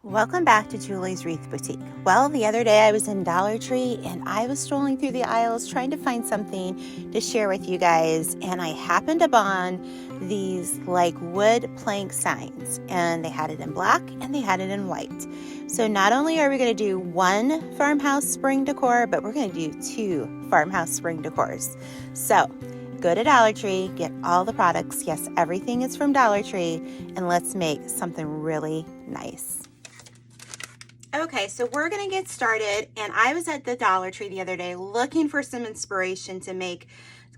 Welcome back to Julie's Wreath Boutique. Well, the other day I was in Dollar Tree and I was strolling through the aisles trying to find something to share with you guys, and I happened upon these like wood plank signs, and they had it in black and they had it in white. So not only are we going to do one farmhouse spring decor, but we're going to do two farmhouse spring decors. So go to Dollar Tree, get all the products. Yes, everything is from Dollar Tree, and let's make something really nice. Okay, so we're going to get started, and I was at the Dollar Tree the other day looking for some inspiration to make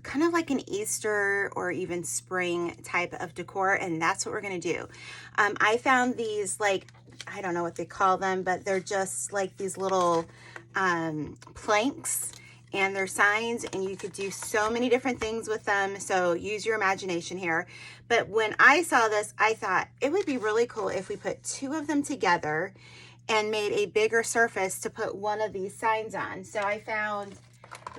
kind of like an Easter or even spring type of decor, and that's what we're going to do. I found these, like, I don't know what they call them, but they're just like these little planks, and they're signs, and you could do so many different things with them, so use your imagination here. But when I saw this, I thought it would be really cool if we put two of them together and made a bigger surface to put one of these signs on. So I found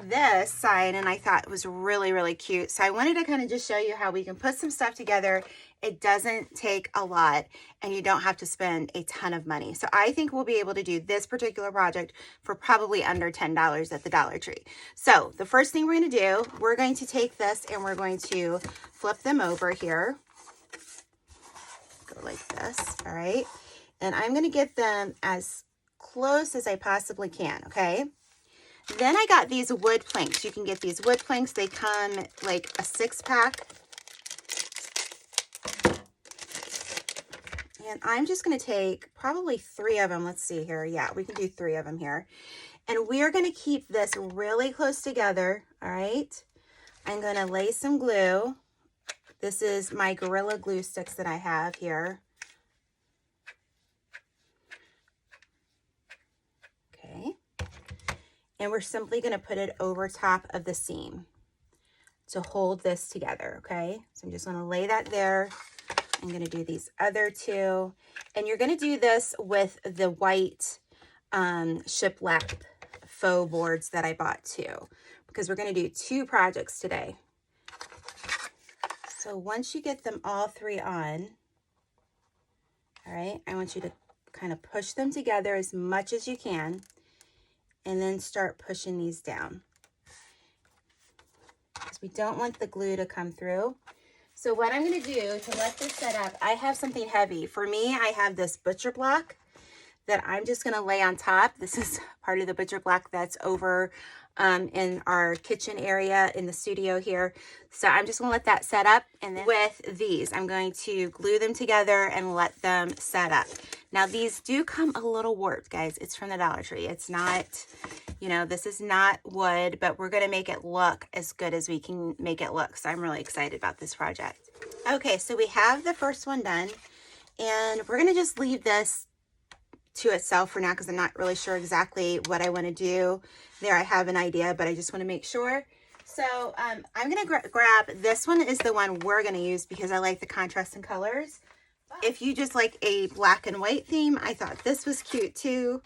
this sign and I thought it was really, really cute. So I wanted to kind of just show you how we can put some stuff together. It doesn't take a lot and you don't have to spend a ton of money. So I think we'll be able to do this particular project for probably under $10 at the Dollar Tree. So the first thing we're going to do, we're going to take this and we're going to flip them over here. Go like this, all right? And I'm going to get them as close as I possibly can, okay? Then I got these wood planks. You can get these wood planks. They come like a 6-pack. And I'm just going to take probably 3 of them. Let's see here. Yeah, we can do 3 of them here. And we are going to keep this really close together, all right? I'm going to lay some glue. This is my Gorilla Glue sticks that I have here. And we're simply going to put it over top of the seam to hold this together, okay? So I'm just going to lay that there. I'm going to do these other 2. And you're going to do this with the white shiplap faux boards that I bought too, because we're going to do 2 projects today. So once you get them all 3 on, all right, I want you to kind of push them together as much as you can. And then start pushing these down, because we don't want the glue to come through. So what I'm going to do to let this set up, I have something heavy. For me, I have this butcher block that I'm just going to lay on top. This is part of the butcher block that's over in our kitchen area in the studio here. So I'm just going to let that set up. And then with these, I'm going to glue them together and let them set up. Now, these do come a little warped, guys. It's from the Dollar Tree. It's not, you know, this is not wood, but we're going to make it look as good as we can make it look. So I'm really excited about this project. Okay, so we have the first one done, and we're going to just leave this to itself for now because I'm not really sure exactly what I want to do there. I have an idea, but I just want to make sure. So I'm going to grab, this one is the one we're going to use because I like the contrast in colors. If you just like a black and white theme, I thought this was cute too.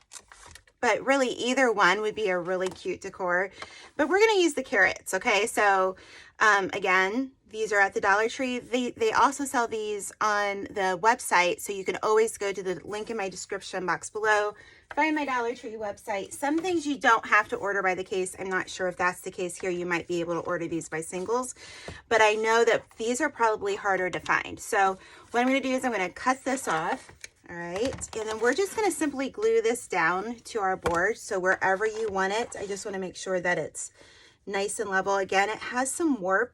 But really either one would be a really cute decor. But we're going to use the carrots, okay? So again, these are at the Dollar Tree. They also sell these on the website, so you can always go to the link in my description box below, find my Dollar Tree website. Some things you don't have to order by the case. I'm not sure if that's the case here. You might be able to order these by singles, but I know that these are probably harder to find. So what I'm going to do is I'm going to cut this off. All right, and then we're just going to simply glue this down to our board. So wherever you want it, I just want to make sure that it's nice and level. Again, it has some warp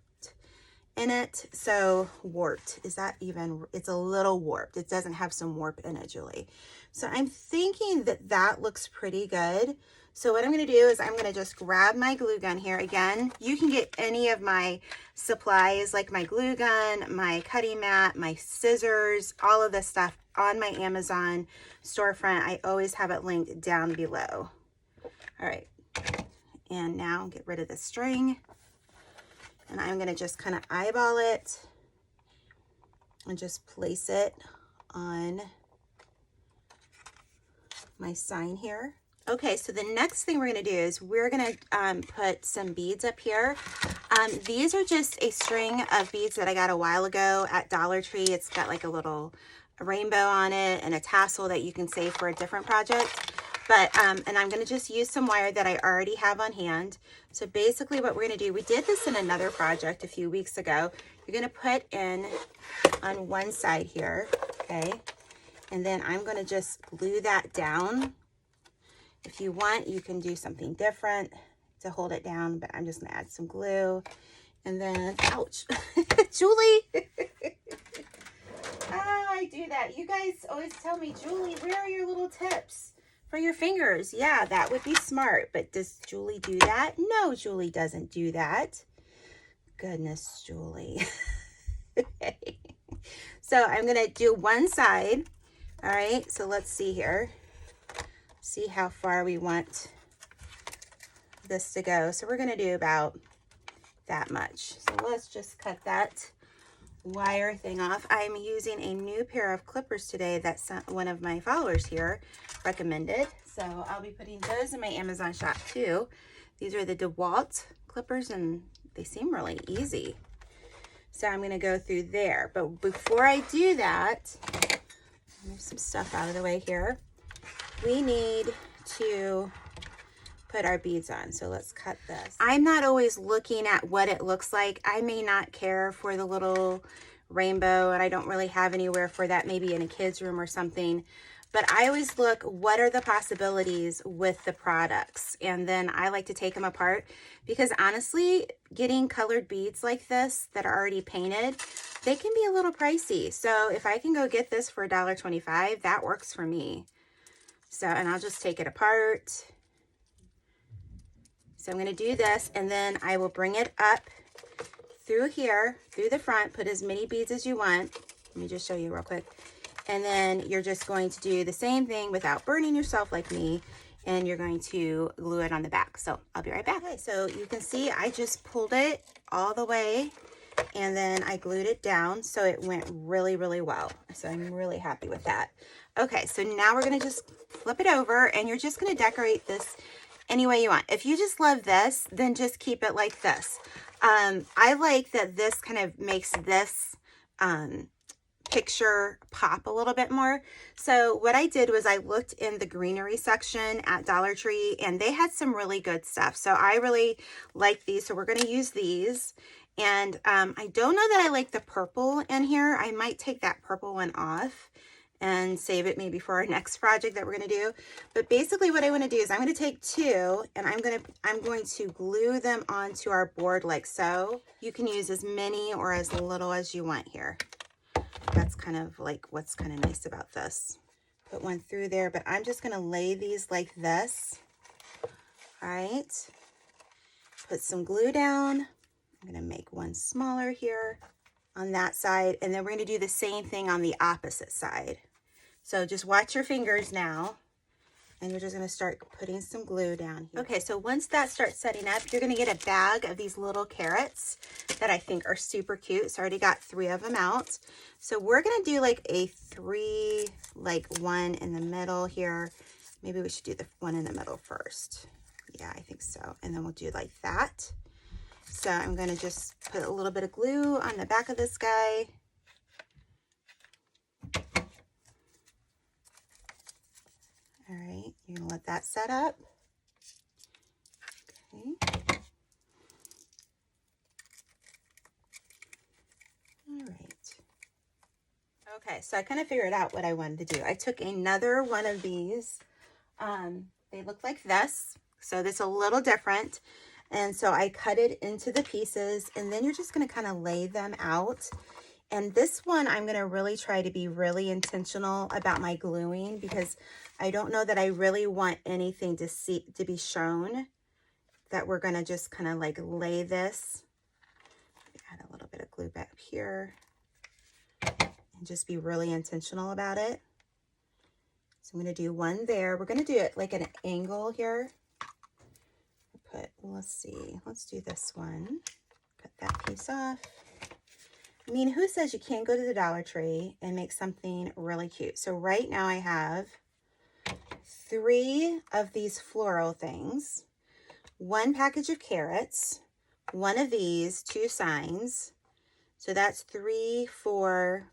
in it. So warped, is that even, it's a little warped. It doesn't have some warp in it, Julie. So I'm thinking that that looks pretty good. So what I'm going to do is I'm going to just grab my glue gun here. Again, you can get any of my supplies like my glue gun, my cutting mat, my scissors, all of this stuff on my Amazon storefront. I always have it linked down below. All right. And now get rid of the string. And I'm going to just kind of eyeball it and just place it on my sign here. Okay, so the next thing we're going to do is we're going to put some beads up here. These are just a string of beads that I got a while ago at Dollar Tree. It's got like a little a rainbow on it and a tassel that you can save for a different project. But, and I'm gonna just use some wire that I already have on hand. So basically what we're gonna do, we did this in another project a few weeks ago. You're gonna put in on one side here, okay? And then I'm gonna just glue that down. If you want, you can do something different to hold it down, but I'm just gonna add some glue. And then, ouch, Julie. Oh, I do that. You guys always tell me, Julie, where are your little tips for your fingers? Yeah, that would be smart. But does Julie do that? No, Julie doesn't do that. Goodness, Julie. Okay. So I'm going to do one side. All right, so let's see here. See how far we want this to go. So we're going to do about that much. So let's just cut that wire thing off. I'm using a new pair of clippers today that one of my followers here recommended. So I'll be putting those in my Amazon shop too. These are the DeWalt clippers and they seem really easy. So I'm going to go through there. But before I do that, move some stuff out of the way here. We need to put our beads on. So let's cut this. I'm not always looking at what it looks like. I may not care for the little rainbow and I don't really have anywhere for that, maybe in a kid's room or something. But I always look, what are the possibilities with the products? And then I like to take them apart because honestly, getting colored beads like this that are already painted, they can be a little pricey. So if I can go get this for $1.25, that works for me. So, and I'll just take it apart. So I'm going to do this and then I will bring it up through here, through the front, put as many beads as you want. Let me just show you real quick. And then you're just going to do the same thing without burning yourself like me. And you're going to glue it on the back. So I'll be right back. Okay, so you can see I just pulled it all the way and then I glued it down. So it went really, really well. So I'm really happy with that. Okay, so now we're going to just flip it over and you're just going to decorate this any way you want. If you just love this, then just keep it like this. I like that this kind of makes this picture pop a little bit more. So what I did was I looked in the Greenery section at Dollar Tree and they had some really good stuff. So I really like these. So we're going to use these. And I don't know that I like the purple in here. I might take that purple one off and save it maybe for our next project that we're going to do. But basically what I want to do is I'm going to take two and I'm going to glue them onto our board like so. You can use as many or as little as you want here. That's kind of like what's kind of nice about this. Put one through there, but I'm just going to lay these like this. All right. Put some glue down. I'm going to make one smaller here on that side. And then we're going to do the same thing on the opposite side. So just watch your fingers now. And you're just going to start putting some glue down here. Okay, so once that starts setting up, you're going to get a bag of these little carrots that I think are super cute. So I already got 3 of them out. So we're going to do like a 3, like one in the middle here. Maybe we should do the one in the middle first. Yeah, I think so. And then we'll do like that. So I'm going to just put a little bit of glue on the back of this guy. All right, you're going to let that set up. Okay. All right. Okay, so I kind of figured out what I wanted to do. I took another one of these. They look like this. So this is a little different. And so I cut it into the pieces and then you're just going to kind of lay them out. And this one, I'm going to really try to be really intentional about my gluing because I don't know that I really want anything to be shown, that we're going to just kind of like lay this. Add a little bit of glue back here and just be really intentional about it. So I'm going to do one there. We're going to do it like an angle here. Let's see, let's do this one. Cut that piece off. I mean, who says you can't go to the Dollar Tree and make something really cute? So right now I have 3 of these floral things, 1 package of carrots, 1 of these, 2 signs. So that's 3, 4,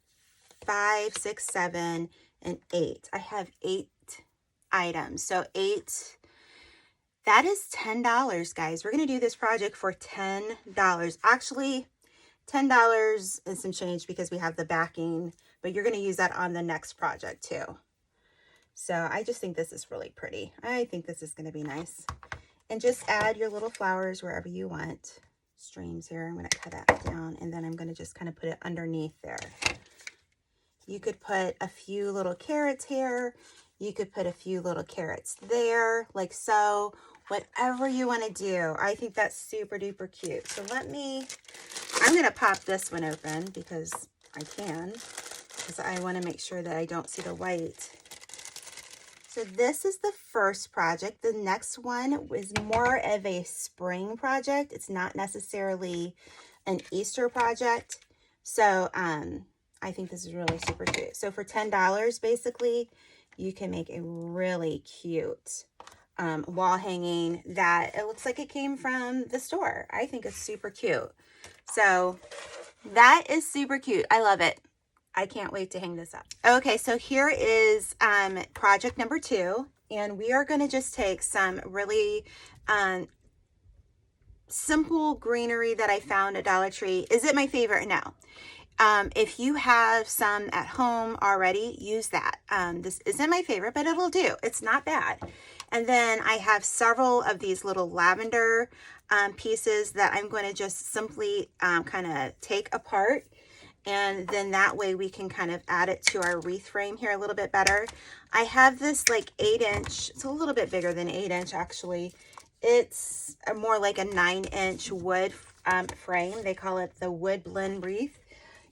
5, 6, 7, and 8. I have 8 items. So 8, that is $10, guys. We're going to do this project for $10. Actually, $10 and some change because we have the backing, but you're going to use that on the next project too. So I just think this is really pretty. I think this is going to be nice. And just add your little flowers wherever you want. Streams here. I'm going to cut that down, and then I'm going to just kind of put it underneath there. You could put a few little carrots here. You could put a few little carrots there, like so. Whatever you want to do. I think that's super duper cute. So I'm going to pop this one open because I can, because I want to make sure that I don't see the white. So this is the first project. The next one was more of a spring project. It's not necessarily an Easter project. So I think this is really super cute. So for $10, basically, you can make a really cute wall hanging that it looks like it came from the store. I think it's super cute. So that is super cute. I love it. I can't wait to hang this up. Okay, so here is project number 2, and we are going to just take some really simple greenery that I found at Dollar Tree. Is it my favorite? No. If you have some at home already, use that. This isn't my favorite, but it'll do. It's not bad. And then I have several of these little lavender pieces that I'm going to just simply kind of take apart. And then that way we can kind of add it to our wreath frame here a little bit better. I have this like 8-inch, it's a little bit bigger than 8-inch actually. It's more like a 9-inch wood frame. They call it the wood blend wreath.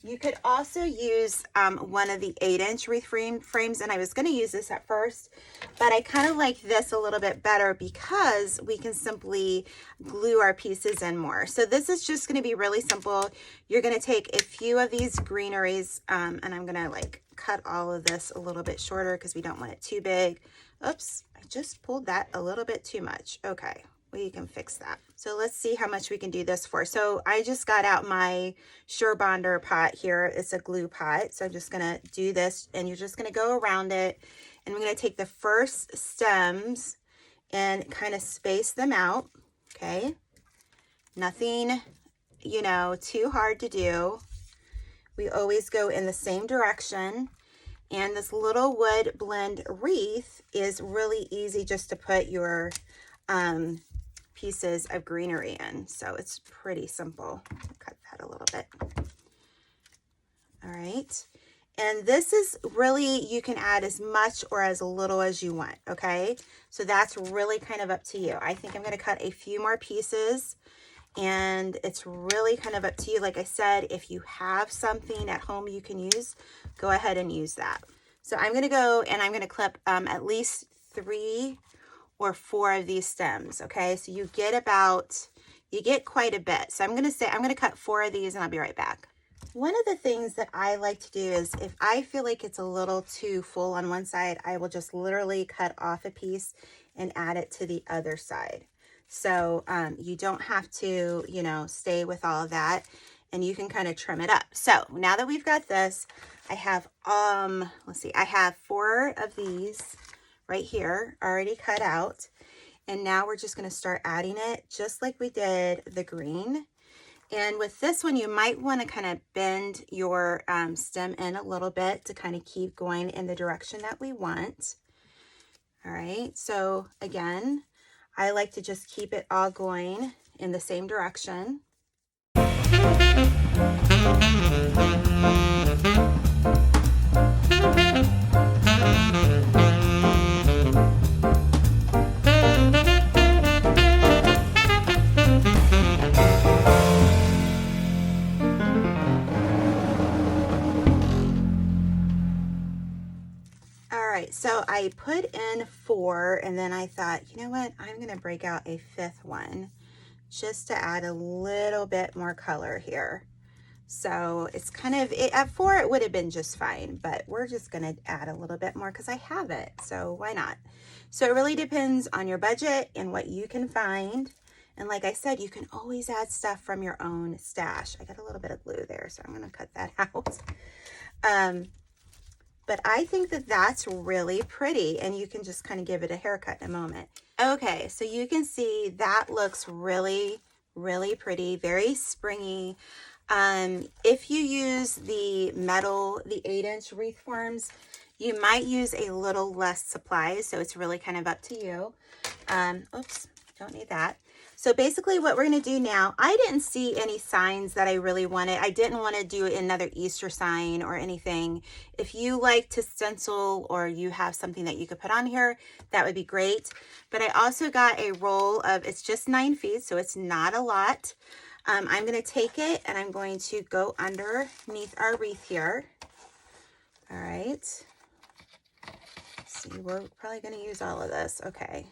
You could also use one of the 8-inch wreath frames, and I was going to use this at first, but I kind of like this a little bit better because we can simply glue our pieces in more. So this is just going to be really simple. You're going to take a few of these greeneries, and I'm going to like cut all of this a little bit shorter because we don't want it too big. Oops, I just pulled that a little bit too much. Okay. We can fix that. So let's see how much we can do this for. So I just got out my SureBonder pot here. It's a glue pot. So I'm just going to do this, and you're just going to go around it. And I'm going to take the first stems and kind of space them out. Okay. Nothing, you know, too hard to do. We always go in the same direction. And this little wood blend wreath is really easy just to put your pieces of greenery in. So it's pretty simple. Cut that a little bit. All right. And this is really, you can add as much or as little as you want. Okay. So that's really kind of up to you. I think I'm going to cut a few more pieces, and it's really kind of up to you. Like I said, if you have something at home you can use, go ahead and use that. So I'm going to go and I'm going to clip at least 3 or 4 of these stems. Okay, so you get quite a bit. So I'm going to cut 4 of these, and I'll be right back. One of the things that I like to do is if I feel like it's a little too full on one side, I will just literally cut off a piece and add it to the other side. So you don't have to, you know, stay with all of that, and you can kind of trim it up. So now that we've got this, I have, let's see, I have 4 of these right here already cut out. And now we're just going to start adding it just like we did the green. And with this one, you might want to kind of bend your stem in a little bit to kind of keep going in the direction that we want. All right. So again, I like to just keep it all going in the same direction. So I put in 4, and then I thought, you know what, I'm going to break out a 5th one just to add a little bit more color here. So it's kind of, at 4 it would have been just fine, but we're just going to add a little bit more because I have it. So why not? So it really depends on your budget and what you can find. And like I said, you can always add stuff from your own stash. I got a little bit of glue there, so I'm going to cut that out. but I think that that's really pretty, and you can just kind of give it a haircut in a moment. Okay, so you can see that looks really, really pretty, very springy. If you use the metal, the 8-inch wreath forms, you might use a little less supplies, so it's really kind of up to you. Oops, don't need that. So basically what we're going to do now, I didn't see any signs that I really wanted. I didn't want to do another Easter sign or anything. If you like to stencil or you have something that you could put on here, that would be great. But I also got a roll of, it's just 9 feet, so it's not a lot. I'm going to take it and I'm going to go underneath our wreath here. All right. See, we're probably going to use all of this. Okay.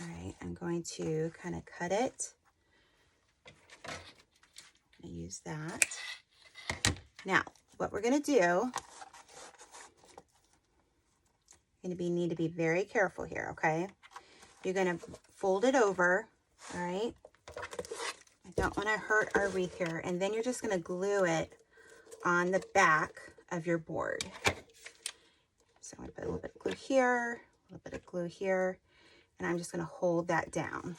All right, I'm going to kind of cut it. I'm going to use that. Now, what we're going to do, need to be very careful here, okay? You're going to fold it over, all right? I don't want to hurt our wreath here. And then you're just going to glue it on the back of your board. So I'm going to put a little bit of glue here, a little bit of glue here. And I'm just going to hold that down.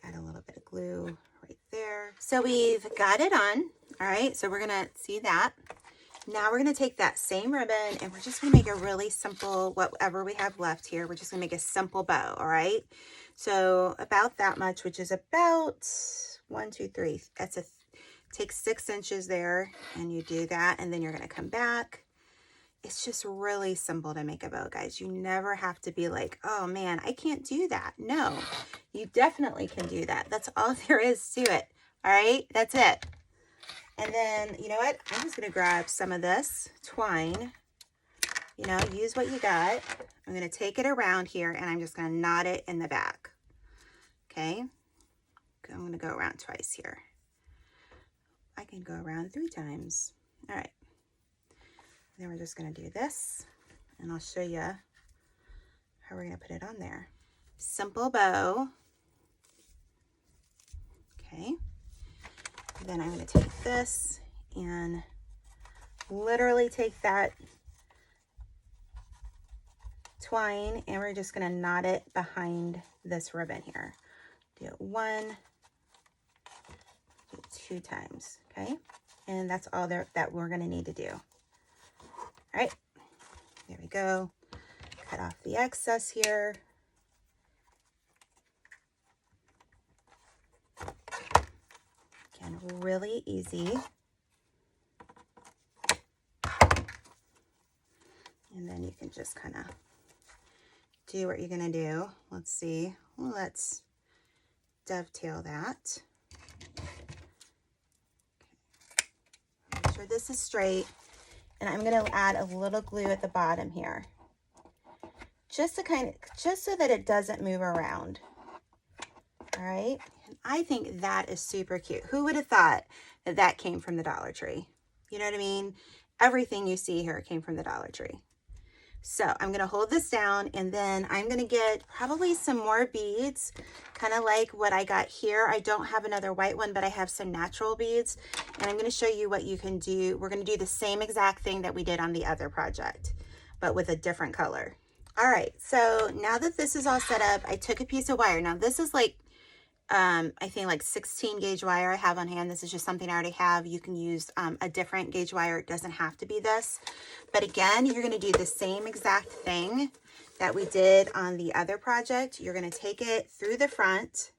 Add a little bit of glue right there. So we've got it on. All right, so we're going to see that. Now we're going to take that same ribbon and we're just going to make a really simple, whatever we have left here, we're just going to make a simple bow, all right? So about that much, which is about 1, 2, 3. Take 6 inches there and you do that. And then you're going to come back. It's just really simple to make a bow, guys. You never have to be like, oh man, I can't do that. No, you definitely can do that. That's all there is to it. All right, that's it. And then, you know what? I'm just going to grab some of this twine. You know, use what you got. I'm going to take it around here and I'm just going to knot it in the back. Okay. I'm going to go around twice here. I can go around 3 times. All right. Then we're just going to do this and I'll show you how we're going to put it on there. Simple bow. Okay. Then I'm going to take this and literally take that twine and we're just going to knot it behind this ribbon here. Do it 1, do it 2 times. Okay. And that's all there that we're going to need to do. All right, there we go. Cut off the excess here. Again, really easy. And then you can just kind of do what you're going to do. Let's see. Well, let's dovetail that. Okay. Make sure this is straight. And I'm going to add a little glue at the bottom here. Just so that it doesn't move around. All right. And I think that is super cute. Who would have thought that that came from the Dollar Tree? You know what I mean? Everything you see here came from the Dollar Tree. So I'm going to hold this down and then I'm going to get probably some more beads, kind of like what I got here. I don't have another white one, but I have some natural beads and I'm going to show you what you can do. We're going to do the same exact thing that we did on the other project, but with a different color. All right. So now that this is all set up, I took a piece of wire. Now this is like, I think like 16 gauge wire I have on hand. This is just something I already have. You can use a different gauge wire. It doesn't have to be this. But again, you're going to do the same exact thing that we did on the other project. You're going to take it through the front.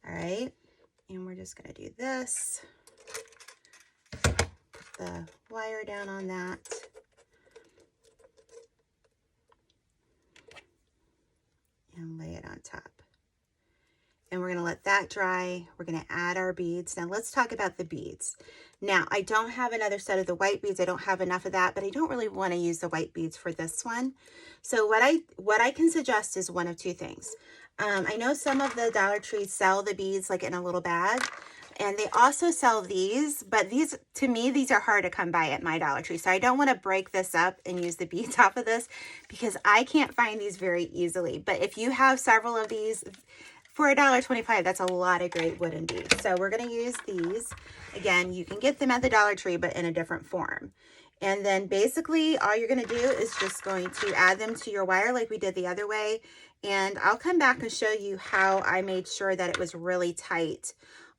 All right. And we're just going to do this. Put the wire down on that. And lay it on top. And we're going to let that dry. We're going to add our beads. Now let's talk about the beads. Now I don't have another set of the white beads. I don't have enough of that, but I don't really want to use the white beads for this one. So what I can suggest is one of 2 things. I know some of the Dollar Trees sell the beads like in a little bag, and they also sell these, but these, to me, these are hard to come by at my Dollar Tree. So I don't want to break this up and use the beads off of this because I can't find these very easily. But if you have several of these, for $1.25, that's a lot of great wooden beads. So we're going to use these. Again, you can get them at the Dollar Tree, but in a different form. And then basically all you're going to do is just going to add them to your wire like we did the other way. And I'll come back and show you how I made sure that it was really tight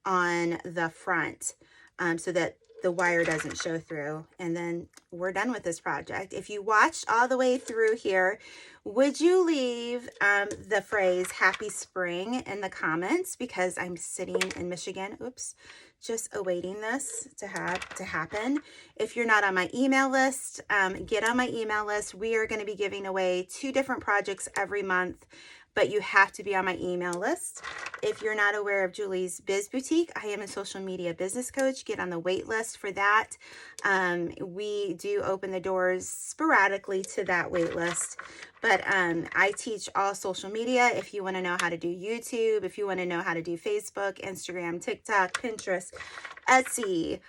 on the front so that the wire doesn't show through. And then we're done with this project. If you watched all the way through here, would you leave the phrase happy spring in the comments, because I'm sitting in Michigan, oops, just awaiting this to happen. If you're not on my email list, get on my email list. We are going to be giving away 2 different projects every month, but you have to be on my email list. If you're not aware of Julie's Biz Boutique, I am a social media business coach. Get on the wait list for that. We do open the doors sporadically to that wait list, but I teach all social media. If you want to know how to do YouTube, if you want to know how to do Facebook, Instagram, TikTok, Pinterest, Etsy,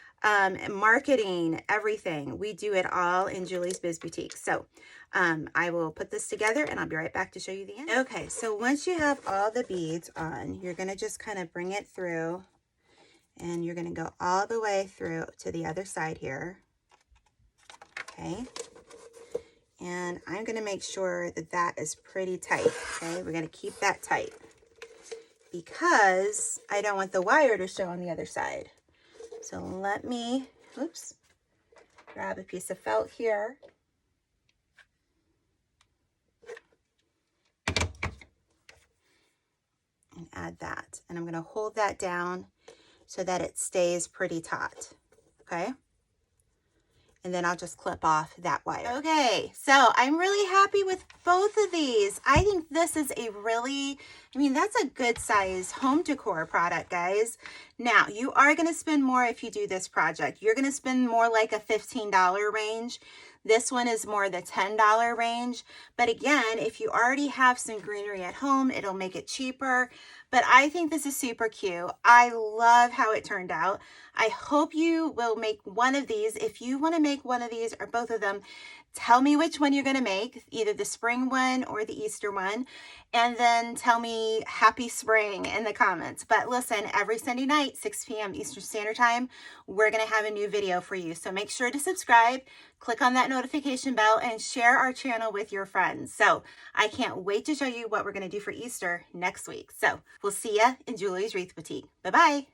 marketing, everything, we do it all in Julie's Biz Boutique. So I will put this together and I'll be right back to show you the end. Okay, so once you have all the beads on, you're going to just kind of bring it through, and you're going to go all the way through to the other side here. Okay, and I'm going to make sure that that is pretty tight. Okay, we're going to keep that tight because I don't want the wire to show on the other side. So let me, oops, grab a piece of felt here. And add that. And I'm going to hold that down so that it stays pretty taut. Okay. And then I'll just clip off that wire. Okay, so I'm really happy with both of these. I think this is a really, that's a good size home decor product, guys. Now, you are going to spend more if you do this project. You're going to spend more like a $15 range. This one is more the $10 range. But again, if you already have some greenery at home, it'll make it cheaper. But I think this is super cute. I love how it turned out. I hope you will make one of these. If you want to make one of these or both of them, tell me which one you're going to make, either the spring one or the Easter one, and then tell me happy spring in the comments. But listen, every Sunday night, 6 p.m. Eastern Standard Time, we're going to have a new video for you. So make sure to subscribe, click on that notification bell, and share our channel with your friends. So I can't wait to show you what we're going to do for Easter next week. So we'll see ya in Julie's Wreath Boutique. Bye-bye.